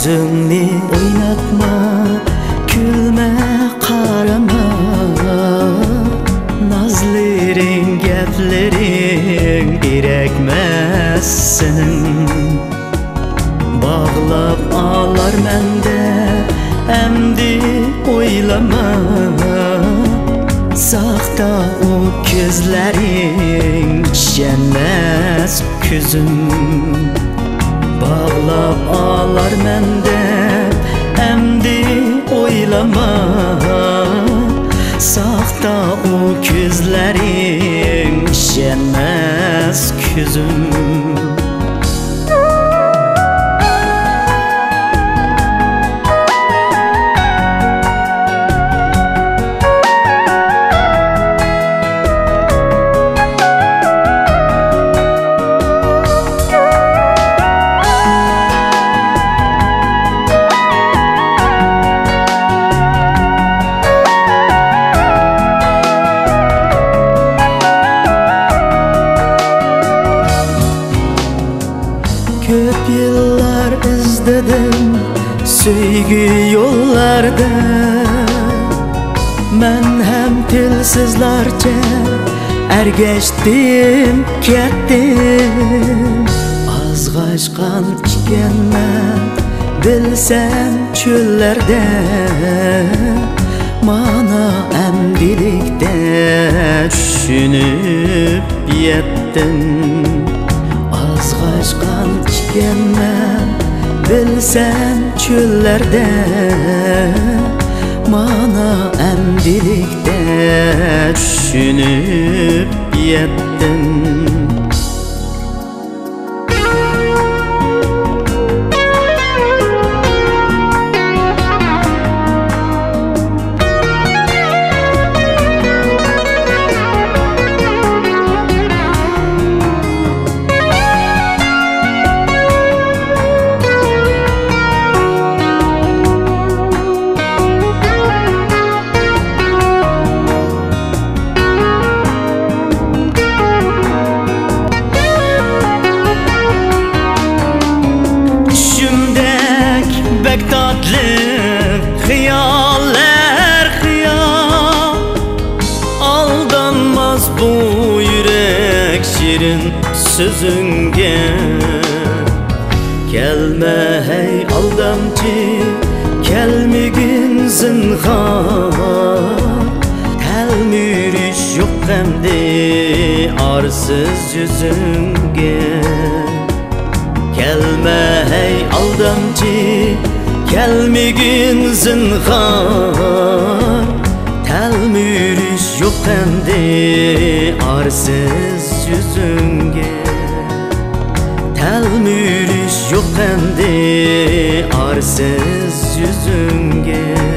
Yüzünü oynatma, gülme, qarama. Nazların, geplerin gerekmez senin. Bağlap ağlar mende, emdi oylama. Sakta o gözlerin, işenmez küzüm. Bağlap ağlar mende, emdi oylama. Sakta o gözlerin, işenmez küzüm. Köp yıllar izledim sevgi yollarda. Men hem tilsizlarca ergeçtim, kettim. Azgaçkan ikenmen bilsen çöllerde. Mana emdilikte düşünüp yettim. Azgaçkan ikenmen bilsen çöllerde. Mana emdilikte düşünüp yettim. Tatlı hayaller hayal. Aldanmaz bu yürek şirin sözünge. Gelme hey aldamcı, gelmegin zinhar. Telmürüş yok hemde arsız yüzünge. Gelme hey aldamcı, gelmegin zinhar. Telmürüş yok hemde arsız yüzünge. Telmürüş yok hemde arsız yüzünge.